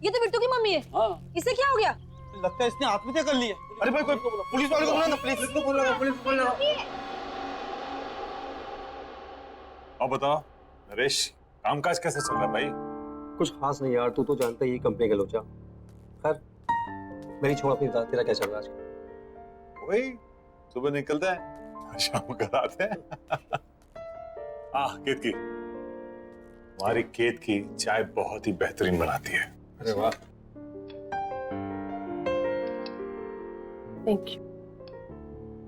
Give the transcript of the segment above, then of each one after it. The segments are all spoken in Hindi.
ये तो बिट्टू की मम्मी है। हाँ। इसे क्या हो गया? लगता है इसने आत्महत्या कर ली है। अरे भाई कोई पुलिस वाले को बुला ना, पुलिस को बुला, पुलिस को बुला। अब बताओ नरेश, कामकाज कैसे चल रहा है भाई? कुछ खास नहीं यार, तू तो जानता ही कंपनी का लोचा। खैर मेरी छोड़, अपनी बता, तेरा क्या चल रहा है आजकल? वही सुबह निकलते हैं, शाम को आते हैं। केतकी, हमारी केत की चाय बहुत ही बेहतरीन बनाती है। अरे वाह। Thank you.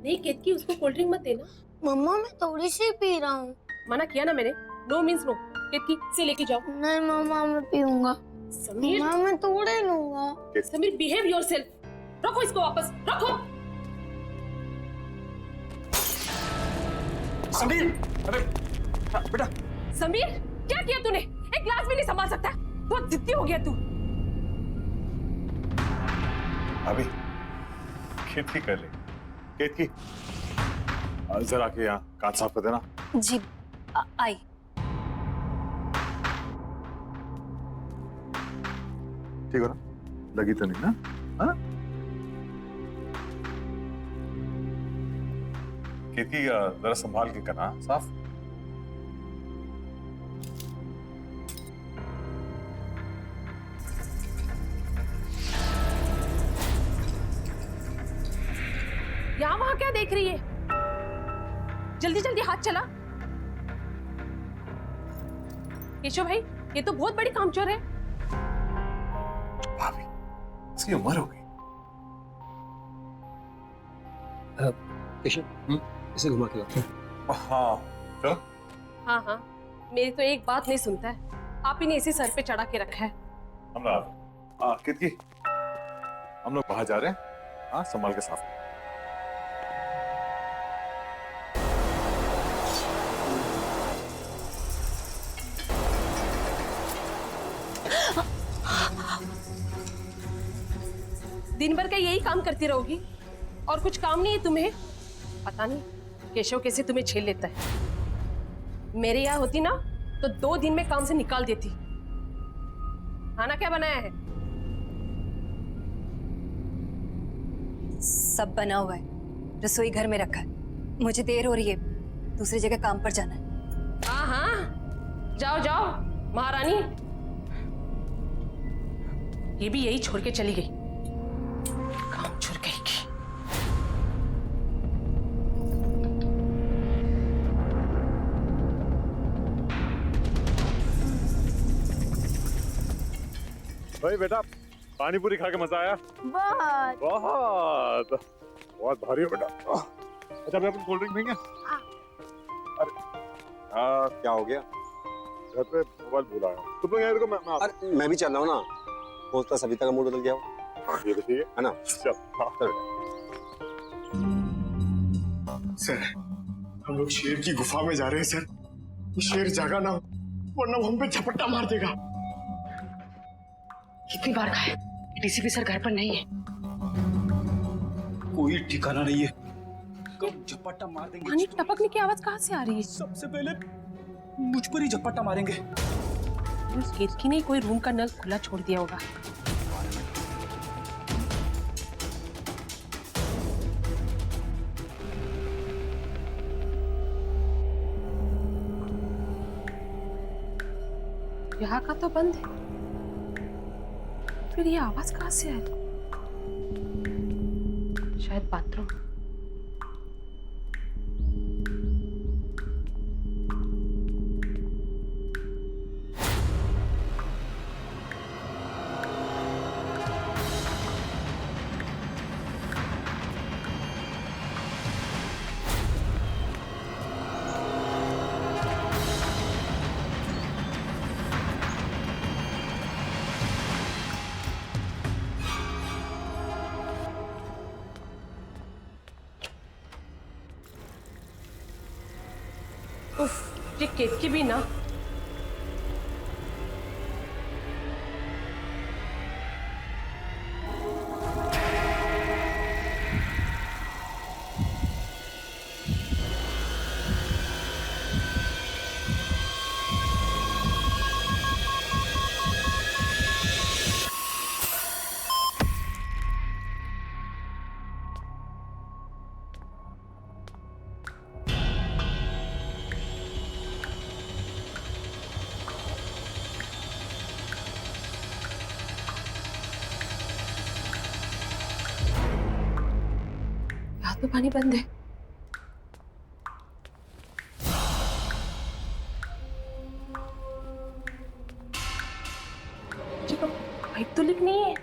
नहीं केतकी, उसको कोल्ड ड्रिंक मत देना। मम्मा मैं थोड़ी सी पी रहा हूँ। मना किया ना मैंने, नो मीन्स नो। केतकी से लेके जाओ। नहीं मम्मा मैं पीऊंगा। समीर, मम्मा मैं थोड़े लूंगा। Sameer behave yourself. रखो इसको वापस, रखो। समीर, अरे बेटा। समीर क्या किया तूने? एक ग्लास भी नहीं संभाल सकता? बहुत जिद्दी हो गया तू। अभी केतकी कर ले। केतकी जरा के यहाँ कांच साफ कर देना। जी आई। ठीक हो ना? लगी तो नहीं ना? हाँ? केतकी जरा संभाल के करना साफ। यहाँ वहां क्या देख रही है? जल्दी जल्दी हाथ चला। केशव भाई, ये तो बहुत बड़ी कामचोर है। भाभी, इसकी उम्र हो गई। केशव, इसे घुमा के लाओ। हाँ चलो। हाँ हाँ, मेरी तो एक बात नहीं सुनता है। आप ही ने इसे सर पे चढ़ा के रखा है। हम लोग केतकी, हम लोग बाहर जा रहे हैं। हाँ, संभाल के साफ। दिन भर का यही काम करती रहोगी और कुछ काम नहीं है तुम्हें? पता नहीं केशव कैसे तुम्हें झेल लेता है। मेरे यहाँ होती ना तो 2 दिन में काम से निकाल देती। खाना क्या बनाया है? सब बना हुआ है, रसोई घर में रखा है। मुझे देर हो रही है, दूसरी जगह काम पर जाना है। हाँ हाँ, जाओ जाओ महारानी। ये भी यही छोड़ के चली गई। काम छोड़ गई। भाई बेटा, पानी पूरी खा के मजा आया? बहुत। बहुत बहुत भारी हो बेटा। अच्छा, मैं अपनी कोल्ड ड्रिंक पीएंगे? अरे क्या हो गया? घर पे मोबाइल भूल आया। तुम लोग यहाँ रुको, मैं अरे मैं भी चल रहा हूँ ना। होता सविता का मूड बदल गया हो। हाँ, ये तो ठीक है ना? चल। हाँ चल। सर, हम लोग शेर की गुफा में जा रहे हैं सर। ये शेर जागा ना हो, वरना वो हम पे झपट्टा मार देगा। कितनी बार कहा है, डीसीपी सर घर पर नहीं है। कोई ठिकाना नहीं है, कब झपट्टा मार देंगे। पानी टपकने की आवाज कहाँ से आ रही है? सबसे पहले मुझ पर ही झपट्टा मारेंगे। उस केतकी ने कोई रूम का नल खुला छोड़ दिया होगा। यहाँ का तो बंद है, फिर ये आवाज कहाँ से आ रही? शायद बाथरूम। उफ, ये केतकी भी ना। तो पानी बंद है। चलो पाइप तो लीक नहीं है।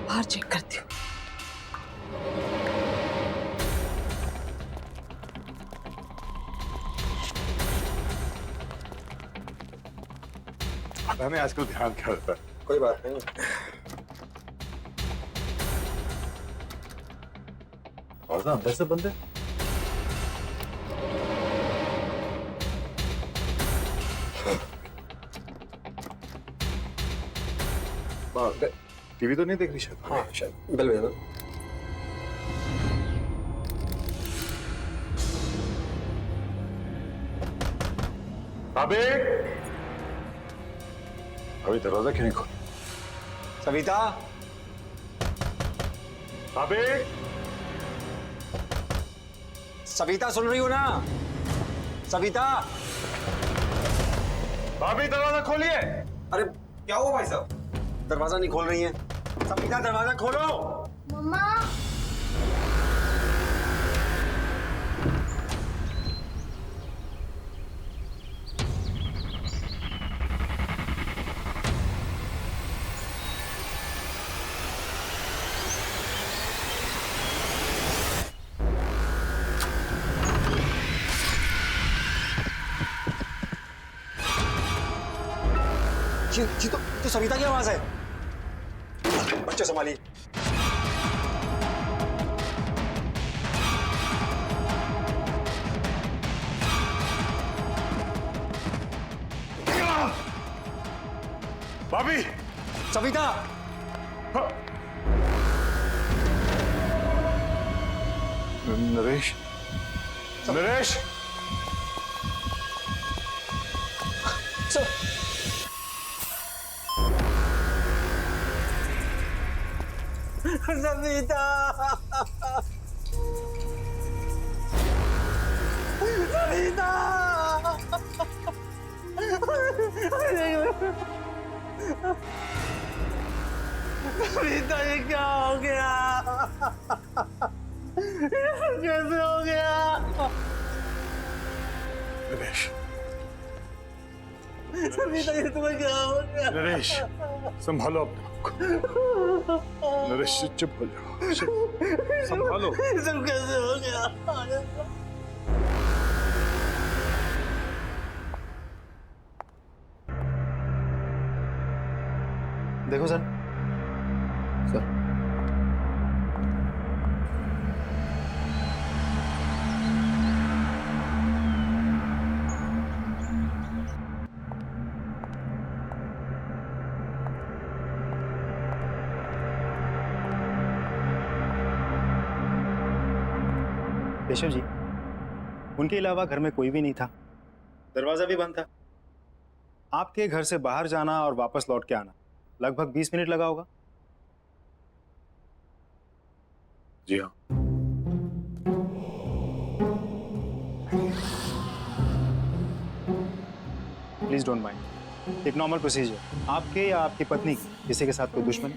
बाहर चेक करती हूँ। पता नहीं आजकल ध्यान क्या होता है। कोई बात नहीं। और ना अंदर से बंद है। टीवी तो नहीं देख रही शायद। हाँ शायद बेल बजा। भाभी, अभी दरवाजा क्यों नहीं खोल? सविता, भाभी, सविता सुन रही हो ना? सविता, भाभी दरवाजा खोलिए। अरे क्या हुआ भाई साहब? दरवाजा नहीं खोल रही है। सविता दरवाजा खोलो। मम्मा ये तो सविता की आवाज है। बच्चे संभालिए। भाभी, सविता, नरेश, नरेश, सविता, सविता, सविता ये क्या हो गया? कैसे हो गया? नरेश, सविता ये तुम्हें क्या हो गया? नरेश, संभालो अपने आप को। नरेश चुप हो जाओ, संभालो। ये सब कैसे हो गया? देखो सर, सर केशव जी, उनके अलावा घर में कोई भी नहीं था, दरवाजा भी बंद था। आपके घर से बाहर जाना और वापस लौट के आना लगभग 20 मिनट लगा होगा। जी हाँ। प्लीज डोंट माइंड, एक नॉर्मल प्रोसीजर। आपके या आपकी पत्नी की किसी के साथ कोई दुश्मनी?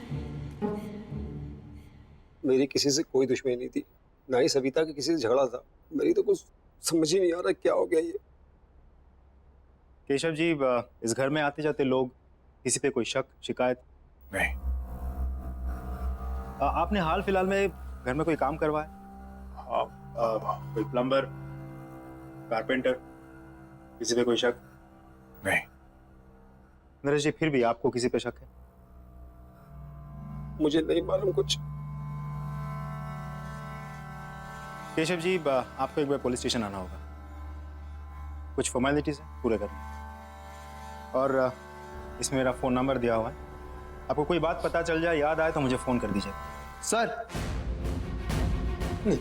मेरी किसी से कोई दुश्मनी नहीं थी, ना ही सविता के किसी से झगड़ा था। मेरी तो कुछ समझ ही नहीं आ रहा क्या हो गया ये। केशव जी, इस घर में आते जाते लोग, किसी पे कोई शक शिकायत? नहीं। आपने हाल फिलहाल में घर में कोई काम करवाया? कोई प्लम्बर, कारपेंटर, किसी पे कोई शक? नहीं। नरेश जी, फिर भी आपको किसी पे शक है? मुझे नहीं मालूम कुछ। केशव जी, आपको एक बार पुलिस स्टेशन आना होगा, कुछ फॉर्मेलिटीज है पूरे करने, और इसमें मेरा फ़ोन नंबर दिया हुआ है। आपको कोई बात पता चल जाए, याद आए तो मुझे फ़ोन कर दीजिए। सर नहीं,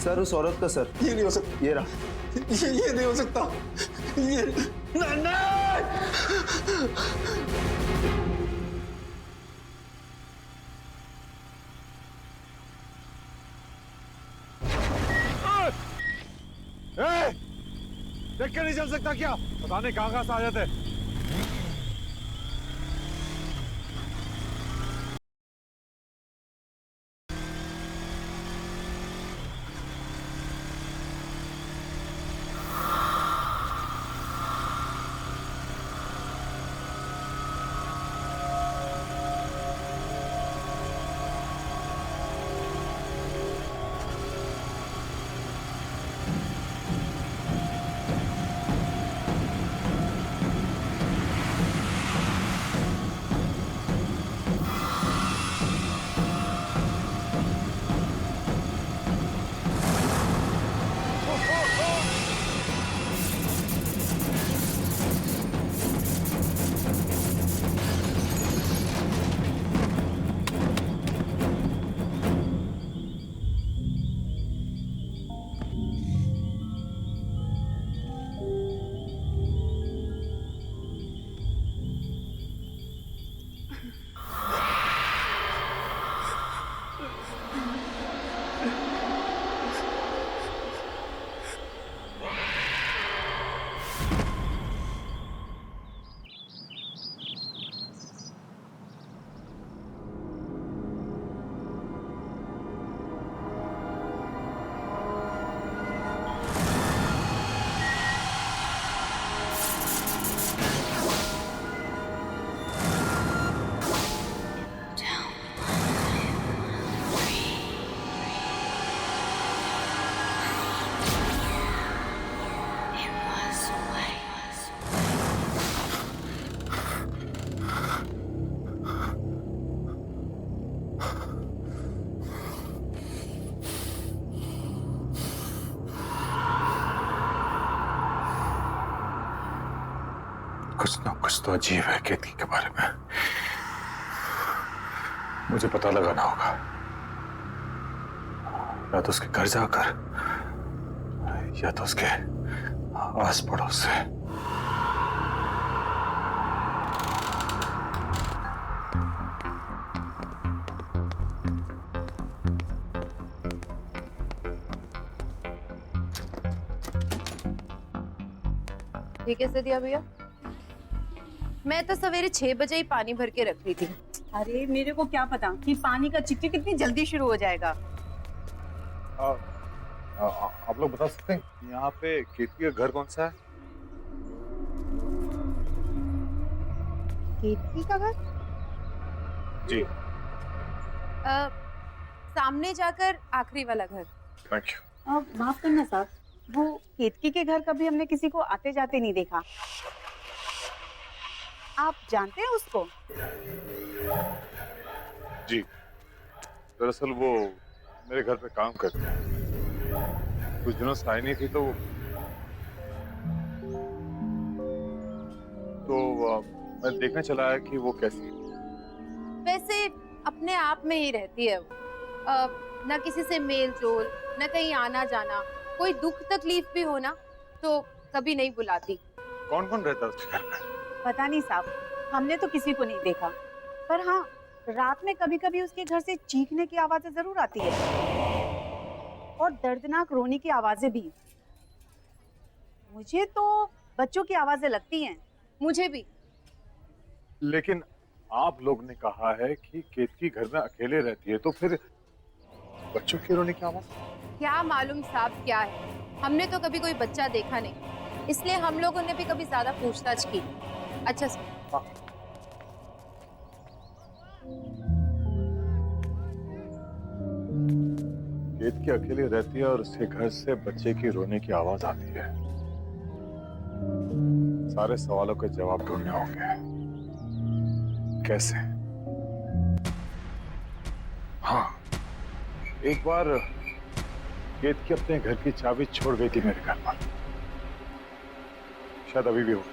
सर उस औरत का सर, ये नहीं हो सकता, ये रहा। ये नहीं हो सकता। ये देख के नहीं चल सकता क्या? पता नहीं कहाँ से आ जाते हैं। कुछ ना कुछ तो अजीब है केतकी के बारे में। मुझे पता लगाना होगा, या तो उसके घर जाकर या तो उसके आस पड़ोस से। ठीक है सदिया भैया, मैं तो सवेरे 6 बजे ही पानी भर के रख रही थी। अरे मेरे को क्या पता कि पानी का चिकचिक कितनी जल्दी शुरू हो जाएगा। आप लोग बता सकते हैं यहाँ पे केतकी का घर कौन सा है? केतकी का घर? जी सामने जाकर आखिरी वाला घर। Thank you. माफ करना साहब, वो केतकी के घर कभी हमने किसी को आते जाते नहीं देखा। आप जानते हैं उसको? जी दरअसल वो मेरे घर पे काम करते हैं, कुछ दिनों से आई नहीं थी तो मैं देखने चला है कि वो कैसी है। वैसे अपने आप में ही रहती है वो, न किसी से मेल जोल, न कहीं आना जाना। कोई दुख तकलीफ भी हो ना तो कभी नहीं बुलाती। कौन कौन रहता है उसके घर पे? पता नहीं साहब, हमने तो किसी को नहीं देखा, पर हाँ रात में कभी कभी उसके घर से चीखने की आवाजें जरूर आती है और दर्दनाक रोने की आवाजें भी। मुझे तो बच्चों की आवाजें लगती हैं। मुझे भी। लेकिन आप लोग ने कहा है कि केतकी घर में अकेले रहती है, तो फिर बच्चों के रोने की आवाज? क्या मालूम साहब क्या है, हमने तो कभी कोई बच्चा देखा नहीं, इसलिए हम लोगों ने भी कभी ज्यादा पूछताछ की। अच्छा हाँ। केतकी अकेले रहती है और उसके घर से बच्चे की रोने की आवाज आती है। सारे सवालों के जवाब ढूंढने होंगे। कैसे? हाँ, एक बार केतकी अपने घर की चाबी छोड़ गई थी मेरे घर पर, शायद अभी भी हो।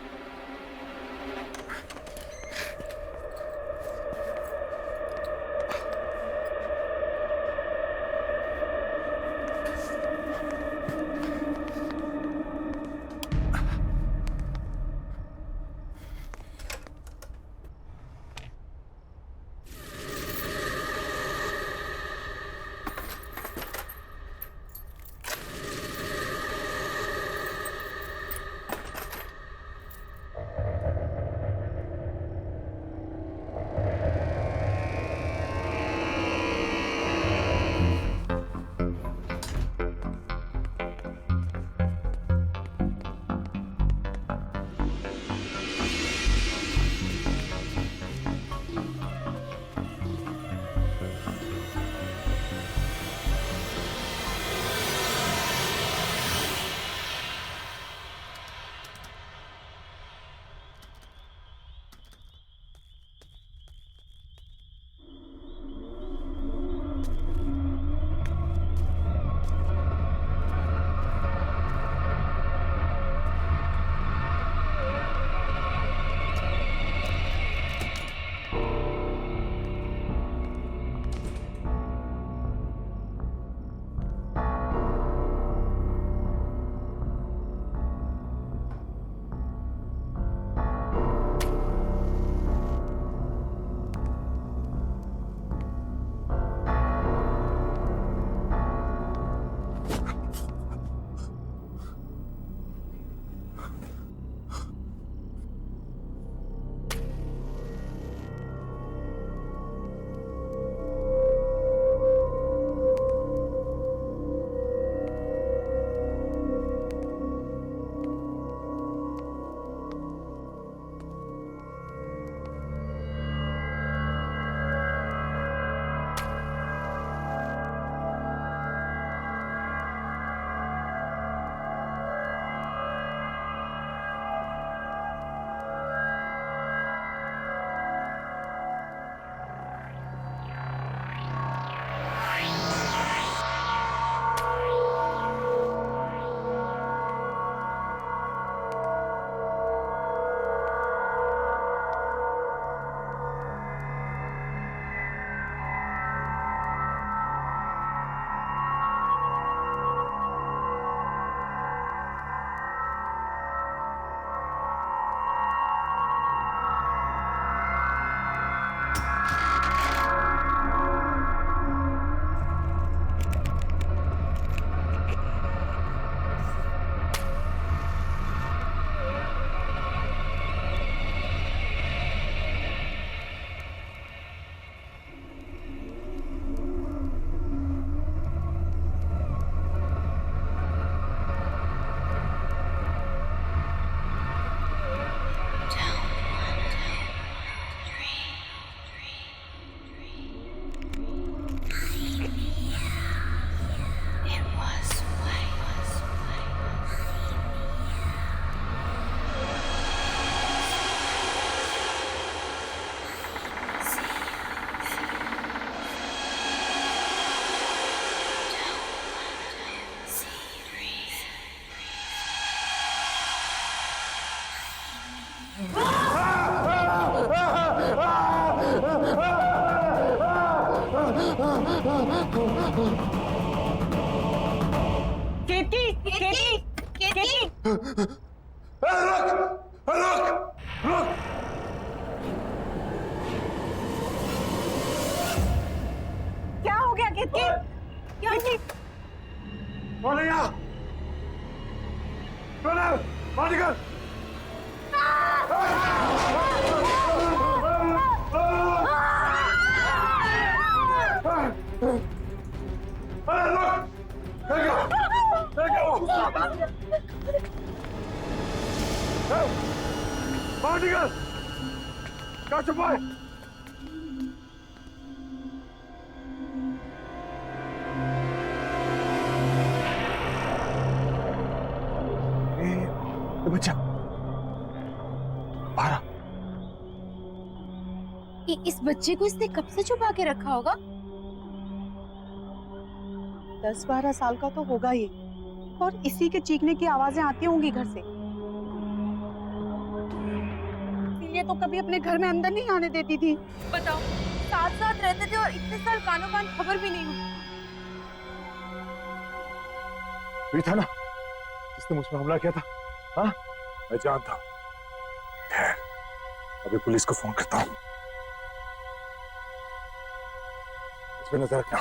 केटी, केटी, रुक। क्या हो गया केटी? क्या केटी? कौन है यहाँ? कौन है? बाहर निकल। अरे रुक! बाहर निकल! क्या छुपा है? ये बच्चा बाहर आ। इस बच्चे को इसने कब से छुपा के रखा होगा? 10-12 साल का तो होगा ये, और इसी के चीखने की आवाजें आती होंगी घर से। इसीलिए तो कभी अपने घर में अंदर नहीं आने देती थी। बताओ, साथ साथ रहते थे और इतने साल कानों कान खबर भी नहीं हुई। ये था ना जिसने मुझ पर हमला किया था? हाँ, मैं जानता हूँ। खैर, अभी पुलिस को फोन करता हूँ। इस पे नजर रखना।